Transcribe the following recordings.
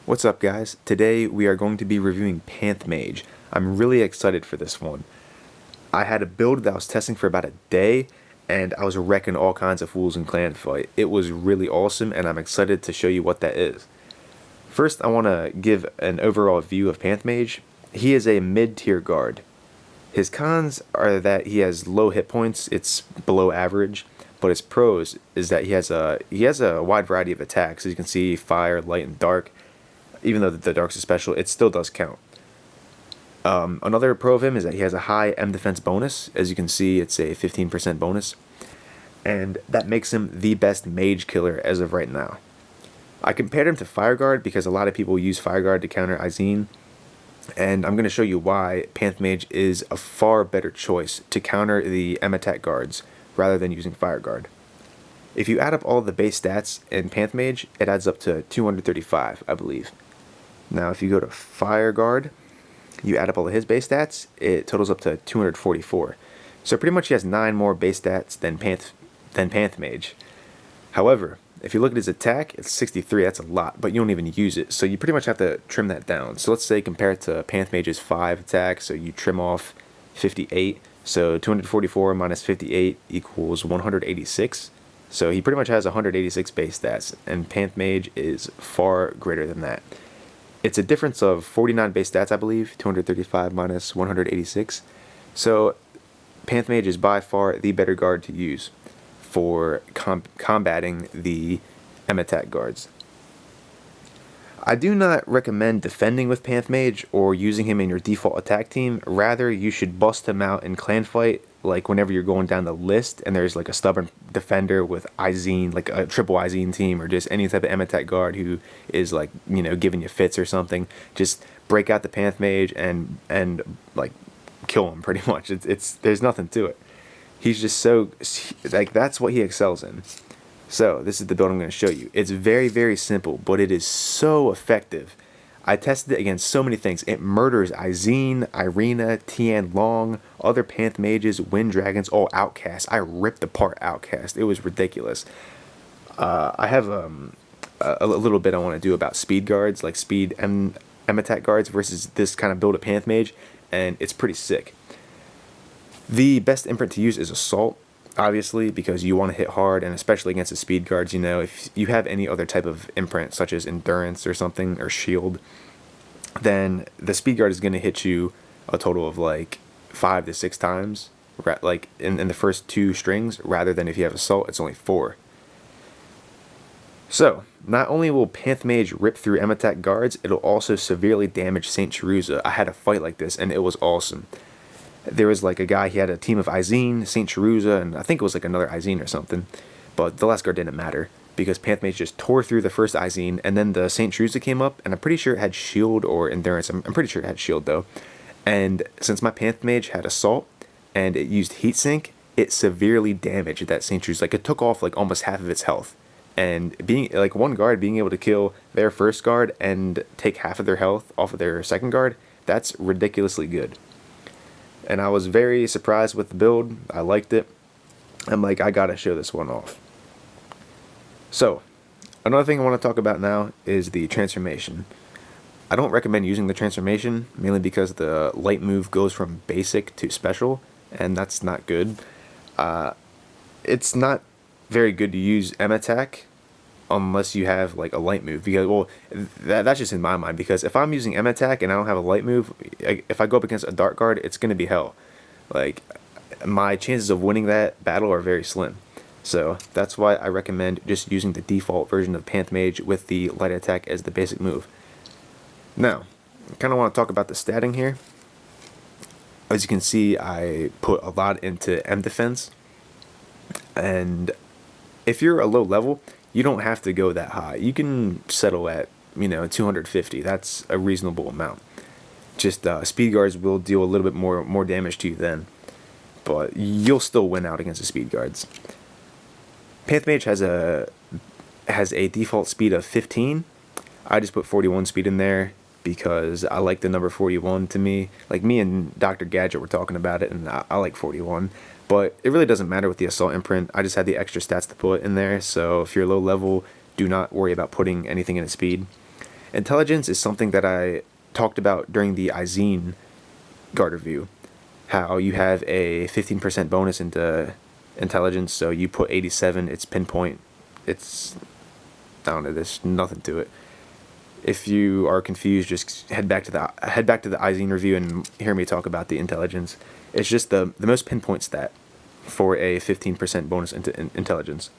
What's up, guys? Today we are going to be reviewing Panthmage. I'm really excited for this one. I had a build that I was testing for about a day, and I was wrecking all kinds of fools in clan fight. It was really awesome, and I'm excited to show you what that is. First, I want to give an overall view of Panthmage. He is a mid-tier guard. His cons are that he has low hit points, it's below average, but his pros is that he has a wide variety of attacks. As you can see, fire, light, and dark. Even though the dark's a special, it still does count. Another pro of him is that he has a high M defense bonus. As you can see, it's a 15% bonus. And that makes him the best mage killer as of right now. I compared him to Fireguard because a lot of people use Fireguard to counter Izine. And I'm going to show you why Panthmage is a far better choice to counter the M attack guards rather than using Fireguard. If you add up all the base stats in Panthmage, it adds up to 235, I believe. Now, if you go to Fireguard, you add up all of his base stats, it totals up to 244. So pretty much he has 9 more base stats than Panthmage. However, if you look at his attack, it's 63, that's a lot, but you don't even use it. So you pretty much have to trim that down. So let's say compare it to Panthmage's 5 attack, so you trim off 58. So 244 minus 58 equals 186. So he pretty much has 186 base stats, and Panthmage is far greater than that. It's a difference of 49 base stats, I believe, 235 minus 186. So Panthmage is by far the better guard to use for combating the M attack guards. I do not recommend defending with Panthmage or using him in your default attack team. Rather, you should bust him out in clan fight, like whenever you're going down the list and there's like a stubborn defender with Izine, like a triple Izine team, or just any type of M attack guard who is like, you know, giving you fits or something. Just break out the Panthmage and like kill him pretty much. There's nothing to it. He's just so, like, that's what he excels in. So this is the build I'm going to show you. It's very, very simple, but it is so effective. I tested it against so many things. It murders Izine, Irina, Tian Long, other Panthmages, Wind Dragons, all Outcasts. I ripped apart Outcast. It was ridiculous. I have a little bit I want to do about speed guards, like speed M attack guards versus this kind of build of Panthmage, and it's pretty sick. The best imprint to use is Assault, obviously, because you want to hit hard, and especially against the speed guards. You know, if you have any other type of imprint, such as Endurance or something, or Shield, then the speed guard is going to hit you a total of like 5 to 6 times, like in the first 2 strings, rather than if you have Assault, it's only 4. So, not only will Panthmage rip through M attack guards, it'll also severely damage Saint Cheruza. I had a fight like this, and it was awesome. There was like a guy, he had a team of Izine, Saint Cheruza, and I think it was like another Izine or something. But the last guard didn't matter, because Panthmage just tore through the first Izine, and then the Saint Cheruza came up, and I'm pretty sure it had Shield or Endurance. I'm pretty sure it had Shield though. And since my Panthmage had Assault, and it used Heatsink, it severely damaged that Saint Cheruza. Like, it took off like almost half of its health. And being like one guard being able to kill their first guard and take half of their health off of their second guard, that's ridiculously good. And I was very surprised with the build. I liked it. I'm like, I gotta show this one off. So, another thing I want to talk about now is the transformation. I don't recommend using the transformation, mainly because the light move goes from basic to special, and that's not good. It's not very good to use M attack unless you have like a light move, because, well, that's just in my mind, because if I'm using M attack and I don't have a light move, if I go up against a dark guard, it's gonna be hell. Like, my chances of winning that battle are very slim. So that's why I recommend just using the default version of Panthmage with the light attack as the basic move. Now, I kind of want to talk about the statting here. As you can see, I put a lot into M defense, and if you're a low level, you don't have to go that high. You can settle at, you know, 250. That's a reasonable amount. Just speed guards will deal a little bit more damage to you then, but you'll still win out against the speed guards. Panthmage has a default speed of 15. I just put 41 speed in there because I like the number 41 to me. Like, me and Dr. Gadget were talking about it, and I like 41. But it really doesn't matter with the Assault imprint. I just had the extra stats to put in there, so if you're low level, do not worry about putting anything in a speed. Intelligence is something that I talked about during the Izine guard review. How you have a 15% bonus into intelligence, so you put 87, it's pinpoint. It's, I don't know, there's nothing to it. If you are confused, just head back to the Izine review and hear me talk about the intelligence. It's just the most pinpoint stat for a 15% bonus into intelligence.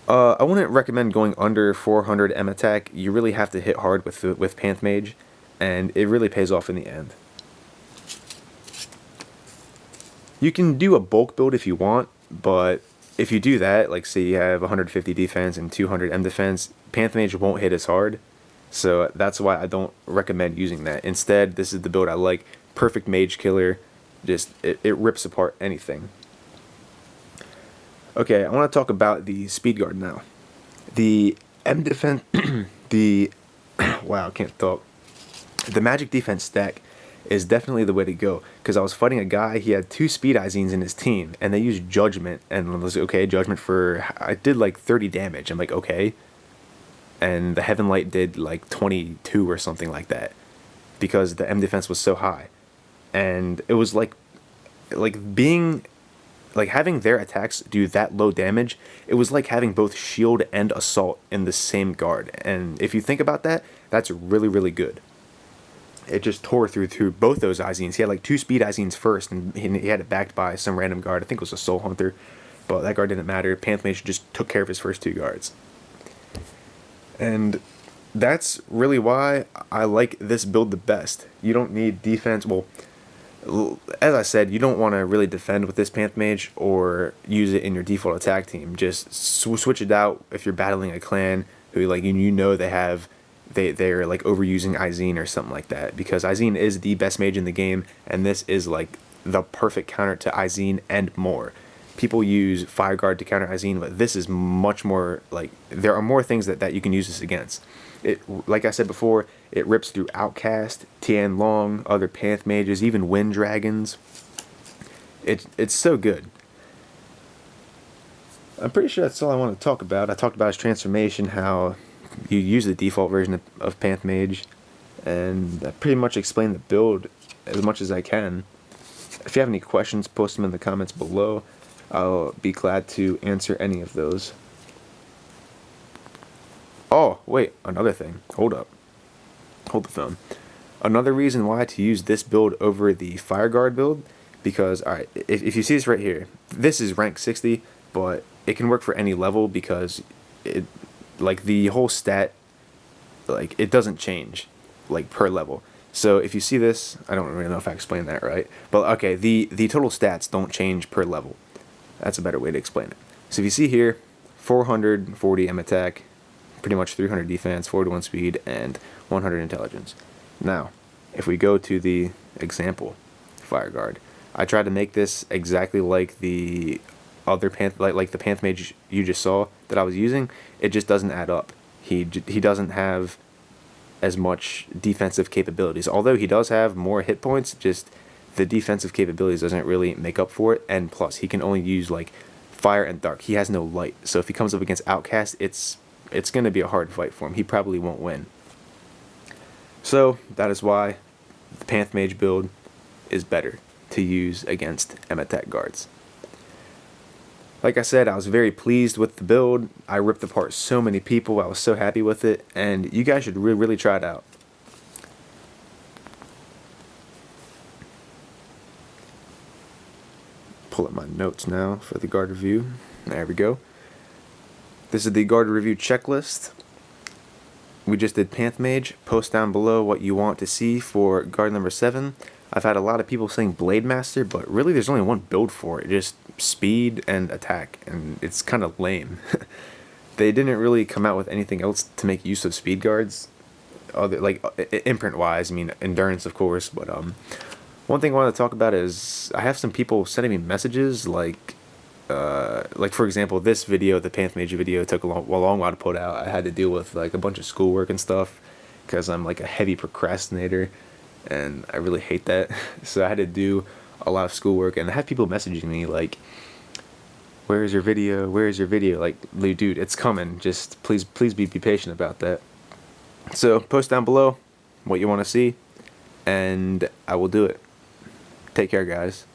I wouldn't recommend going under 400 M attack. You really have to hit hard with Panthmage, and it really pays off in the end. You can do a bulk build if you want, but if you do that, like say you have 150 defense and 200 M defense, Panthmage won't hit as hard. So that's why I don't recommend using that. Instead, this is the build I like. Perfect mage killer. Just, it rips apart anything. Okay, I want to talk about the speed guard now. The M defense, wow, I can't talk. The magic defense stack is definitely the way to go, because I was fighting a guy, he had 2 speed Izines in his team, and they used judgment, and I was like, okay, judgment for, I did like 30 damage, I'm like, okay, and the Heaven Light did like 22 or something like that, because the M defense was so high, and it was like being, like having their attacks do that low damage, it was like having both shield and assault in the same guard, and if you think about that, that's really, really good. It just tore through both those Izines. He had like 2 speed Izines first, and he had it backed by some random guard. I think it was a Soul Hunter, but that guard didn't matter. Panthmage just took care of his first 2 guards. And that's really why I like this build the best. You don't need defense. Well, as I said, you don't want to really defend with this Panthmage or use it in your default attack team. Just switch it out if you're battling a clan who, like, you know they have... They're like overusing Izine or something like that, because Izine is the best mage in the game, and this is like the perfect counter to Izine and more. People use Fire Guard to counter Izine, but this is much more, like, there are more things that you can use this against. It, like I said before, it rips through Outcast, Tian Long, other Panth mages, even Wind Dragons. It's so good. I'm pretty sure that's all I want to talk about. I talked about his transformation, how you use the default version of Panthmage, and I pretty much explained the build as much as I can. If you have any questions, post them in the comments below. I'll be glad to answer any of those. Oh, wait, another thing. Hold up. Hold the phone. Another reason why to use this build over the Fire Guard build, because, alright, if you see this right here, this is rank 60, but it can work for any level, because it, like, the whole stat, like, it doesn't change, like, per level. So if you see this, I don't really know if I explained that right, but okay, the total stats don't change per level. That's a better way to explain it. So if you see here, 440 M attack, pretty much 300 defense, 41 speed, and 100 intelligence. Now, if we go to the example Fire Guard, I tried to make this exactly like the other like the Panthmage you just saw that I was using. It just doesn't add up. He doesn't have as much defensive capabilities. Although he does have more hit points, just the defensive capabilities doesn't really make up for it. And plus, he can only use like fire and dark. He has no light. So if he comes up against Outcast, it's going to be a hard fight for him. He probably won't win. So that is why the Panthmage build is better to use against M-Attack guards. Like I said, I was very pleased with the build. I ripped apart so many people. I was so happy with it, and you guys should really try it out. Pull up my notes now for the guard review. There we go. This is the guard review checklist. We just did Panthmage. Post down below what you want to see for guard number 7. I've had a lot of people saying Blade Master, but really there's only one build for it. Just speed and attack, and it's kind of lame. They didn't really come out with anything else to make use of speed guards, other, like imprint wise. I mean, endurance of course, but one thing I want to talk about is I have some people sending me messages like for example, this video, the Panthmage video, took a long while to put out. I had to deal with like a bunch of schoolwork and stuff because I'm like a heavy procrastinator, and I really hate that. So I had to do a lot of schoolwork, and I have people messaging me like, "Where is your video? Where is your video?" Like, dude, it's coming. Just please be patient about that. So post down below what you want to see, and I will do it. Take care, guys.